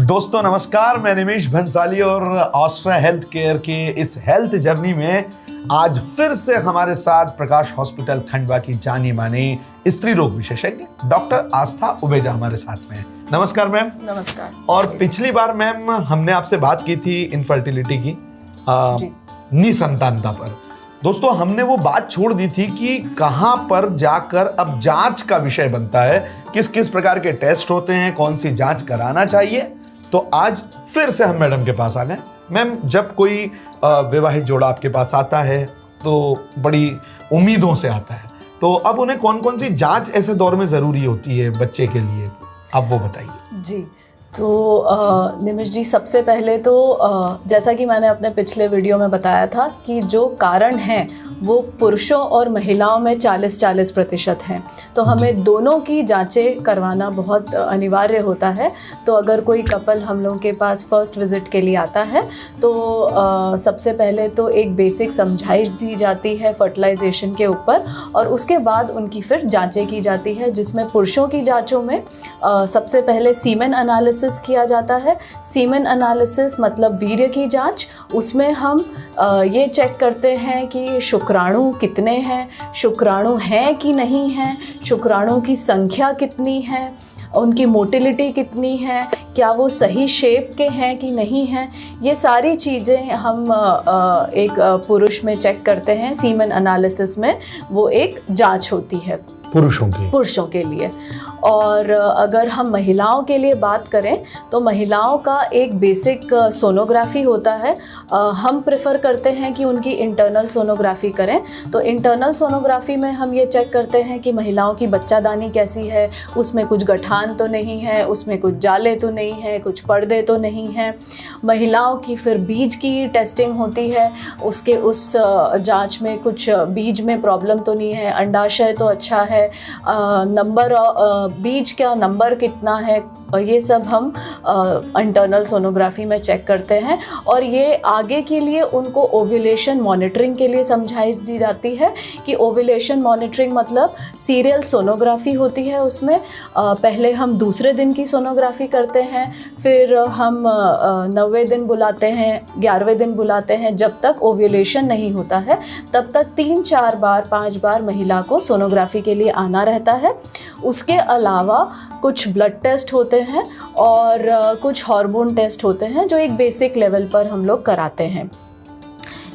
दोस्तों नमस्कार, मैं निमेश भंसाली और ऑस्ट्रा हेल्थ केयर के इस हेल्थ जर्नी में आज फिर से हमारे साथ प्रकाश हॉस्पिटल खंडवा की जानी मानी स्त्री रोग विशेषज्ञ डॉक्टर आस्था उबेजा हमारे साथ में हैं। नमस्कार मैम। नमस्कार। और पिछली बार मैम हमने आपसे बात की थी इनफर्टिलिटी की, निसंतानता पर। दोस्तों हमने वो बात छोड़ दी थी कि कहां पर जाकर अब जांच का विषय बनता है, किस किस प्रकार के टेस्ट होते हैं, कौन सी जांच कराना चाहिए। तो आज फिर से हम मैडम के पास आ गए। मैम, जब कोई विवाहित जोड़ा आपके पास आता है तो बड़ी उम्मीदों से आता है, तो अब उन्हें कौन कौन सी जांच ऐसे दौर में ज़रूरी होती है बच्चे के लिए, आप वो बताइए। जी, तो निमिष जी, सबसे पहले तो जैसा कि मैंने अपने पिछले वीडियो में बताया था कि जो कारण हैं वो पुरुषों और महिलाओं में 40-40% हैं, तो हमें दोनों की जांचें करवाना बहुत अनिवार्य होता है। तो अगर कोई कपल हम लोगों के पास फर्स्ट विज़िट के लिए आता है तो सबसे पहले तो एक बेसिक समझाइश दी जाती है फर्टिलाइजेशन के ऊपर, और उसके बाद उनकी फिर जांचें की जाती है, जिसमें पुरुषों की जांचों में सबसे पहले सीमेन एनालिसिस किया जाता है। सीमेन एनालिसिस मतलब वीर्य की जांच। उसमें हम ये चेक करते हैं कि शुक्राणु कितने हैं, शुक्राणु हैं कि नहीं हैं, शुक्राणु की संख्या कितनी है, उनकी मोटिलिटी कितनी है, क्या वो सही शेप के हैं कि नहीं हैं। ये सारी चीज़ें हम एक पुरुष में चेक करते हैं। सीमेन एनालिसिस में वो एक जांच होती है पुरुषों के लिए। और अगर हम महिलाओं के लिए बात करें तो महिलाओं का एक बेसिक सोनोग्राफी होता है। हम प्रेफर करते हैं कि उनकी इंटरनल सोनोग्राफी करें। तो इंटरनल सोनोग्राफी में हम ये चेक करते हैं कि महिलाओं की बच्चादानी कैसी है, उसमें कुछ गठान तो नहीं है, उसमें कुछ जाले तो नहीं है, कुछ पर्दे तो नहीं हैं। महिलाओं की फिर बीज की टेस्टिंग होती है, उसके उस जांच में कुछ बीज में प्रॉब्लम तो नहीं है, अंडाशय तो अच्छा है, नंबर बीज का नंबर कितना है, ये सब हम इंटरनल सोनोग्राफी में चेक करते हैं। और ये आगे के लिए उनको ओव्यूलेशन मॉनिटरिंग के लिए समझाइश दी जाती है कि ओव्यूलेशन मॉनिटरिंग मतलब सीरियल सोनोग्राफी होती है। उसमें पहले हम दूसरे दिन की सोनोग्राफी करते हैं, फिर हम 9वें दिन बुलाते हैं, 11वें दिन बुलाते हैं। जब तक ओव्यूलेशन नहीं होता है तब तक 3-4 बार 5 बार महिला को सोनोग्राफी के लिए आना रहता है। उसके अलावा कुछ ब्लड टेस्ट होते हैं और कुछ हार्मोन टेस्ट होते हैं जो एक बेसिक लेवल पर हम लोग कराते हैं।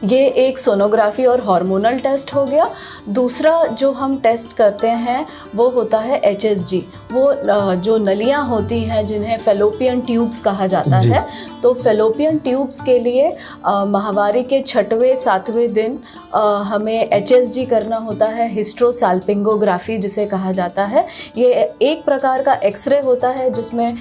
ये एक सोनोग्राफी और हार्मोनल टेस्ट हो गया। दूसरा जो हम टेस्ट करते हैं वो होता है HSG। वो जो नलियाँ होती हैं जिन्हें फेलोपियन ट्यूब्स कहा जाता है। तो फेलोपियन ट्यूब्स के लिए माहवारी के 6वें-7वें दिन हमें HSG करना होता है, हिस्ट्रोसाल्पिंगोग्राफी जिसे कहा जाता है। ये एक प्रकार का एक्सरे होता है जिसमें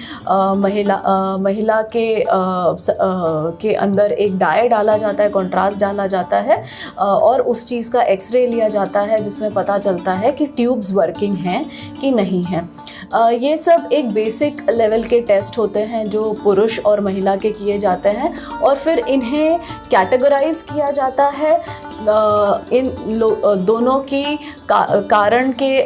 महिला के अंदर एक डाई डाला जाता है, कॉन्ट्रास्ट डाला जाता है, और उस चीज़ का एक्सरे लिया जाता है जिसमें पता चलता है कि ट्यूब्स वर्किंग हैं कि नहीं हैं। ये सब एक बेसिक लेवल के टेस्ट होते हैं जो पुरुष और महिला के किए जाते हैं, और फिर इन्हें कैटेगराइज किया जाता है इन दोनों की कारण के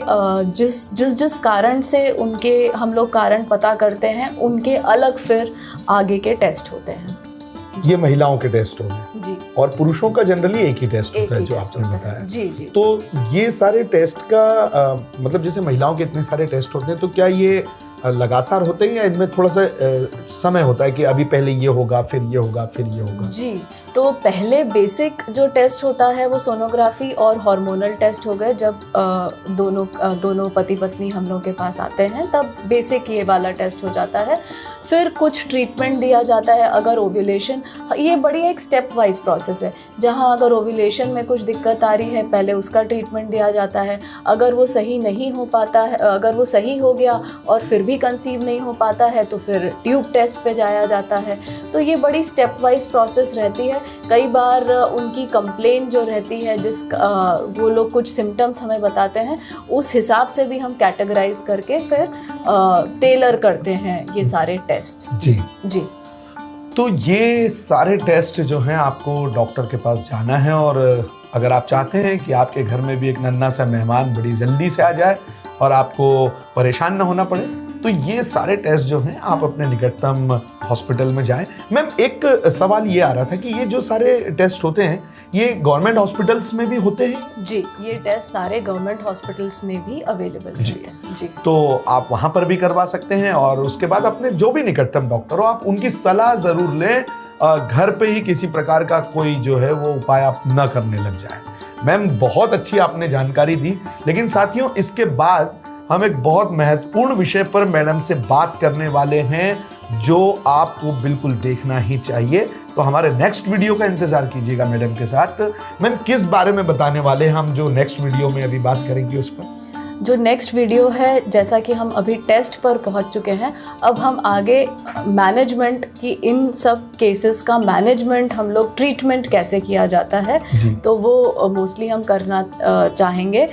जिस कारण से उनके हम लोग कारण पता करते हैं, उनके अलग फिर आगे के टेस्ट होते हैं। ये महिलाओं के टेस्ट हो गए जी, और पुरुषों का जनरली एक ही टेस्ट होता है जो आपने बताया। जी। तो ये सारे टेस्ट का मतलब जैसे महिलाओं के इतने सारे टेस्ट होते हैं, तो क्या ये लगातार होते हैं या इनमें थोड़ा सा समय होता है कि अभी पहले ये होगा, फिर ये होगा, फिर ये होगा? जी, तो पहले बेसिक जो टेस्ट होता है वो सोनोग्राफी और हार्मोनल टेस्ट हो गए। जब दोनों पति पत्नी हम लोग के पास आते हैं तब बेसिक ये वाला टेस्ट हो जाता है। फिर कुछ ट्रीटमेंट दिया जाता है अगर ओव्यूलेशन, ये बड़ी एक स्टेप वाइज प्रोसेस है। जहाँ अगर ओव्यूलेशन में कुछ दिक्कत आ रही है पहले उसका ट्रीटमेंट दिया जाता है। अगर वो सही नहीं हो पाता है, अगर वो सही हो गया और फिर भी कंसीव नहीं हो पाता है तो फिर ट्यूब टेस्ट पे जाया जाता है। तो ये बड़ी स्टेप वाइज प्रोसेस रहती है। कई बार उनकी कंप्लेन जो रहती है, वो लोग कुछ सिम्टम्स हमें बताते हैं, उस हिसाब से भी हम कैटेगराइज करके फिर टेलर करते हैं ये सारे टेस्ट। जी। तो ये सारे टेस्ट जो हैं आपको डॉक्टर के पास जाना है, और अगर आप चाहते हैं कि आपके घर में भी एक नन्हा सा मेहमान बड़ी जल्दी से आ जाए और आपको परेशान ना होना पड़े, तो ये सारे टेस्ट जो हैं आप अपने निकटतम हॉस्पिटल में जाएं। मैम एक सवाल ये आ रहा था कि ये जो सारे टेस्ट होते हैं ये गवर्नमेंट हॉस्पिटल्स में भी होते हैं? जी, ये टेस्ट सारे गवर्नमेंट हॉस्पिटल्स में भी अवेलेबल होते हैं जी। तो आप वहां पर भी करवा सकते हैं और उसके बाद अपने जो भी निकटतम डॉक्टर हो आप उनकी सलाह जरूर लें। घर पे ही किसी प्रकार का कोई जो है वो उपाय आप न करने लग जाए। मैम बहुत अच्छी आपने जानकारी दी, लेकिन साथियों इसके बाद हम एक बहुत महत्वपूर्ण विषय पर मैडम से बात करने वाले हैं जो आपको बिल्कुल देखना ही चाहिए। तो हमारे नेक्स्ट वीडियो का इंतजार कीजिएगा मैडम के साथ। मैम किस बारे में बताने वाले हैं हम जो नेक्स्ट वीडियो में अभी बात करेंगे उस पर? जो नेक्स्ट वीडियो है, जैसा कि हम अभी टेस्ट पर पहुंच चुके हैं, अब हम आगे मैनेजमेंट की, इन सब केसेस का मैनेजमेंट, हम लोग ट्रीटमेंट कैसे किया जाता है तो वो मोस्टली हम करना चाहेंगे।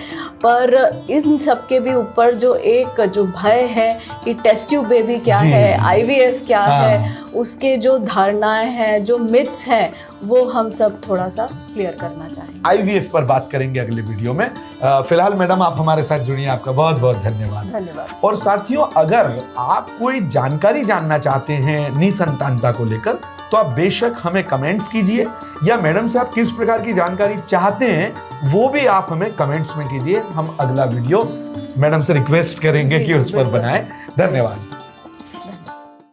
पर इन सब के भी ऊपर जो भय है कि टेस्ट ट्यूब बेबी क्या है, IVF क्या है, उसके जो धारणाएं हैं, जो मिथ्स हैं, वो हम सब थोड़ा सा क्लियर करना चाहेंगे। IVF पर बात करेंगे अगले वीडियो में। फिलहाल मैडम आप हमारे साथ जुड़िए, आपका बहुत बहुत धन्यवाद। धन्यवाद। और साथियों अगर आप कोई जानकारी जानना चाहते हैं निसंतानता को लेकर तो आप बेशक हमें कमेंट्स कीजिए, या मैडम से आप किस प्रकार की जानकारी चाहते हैं वो भी आप हमें कमेंट्स में कीजिए। हम अगला वीडियो मैडम से रिक्वेस्ट करेंगे कि उस पर बनाएं। धन्यवाद।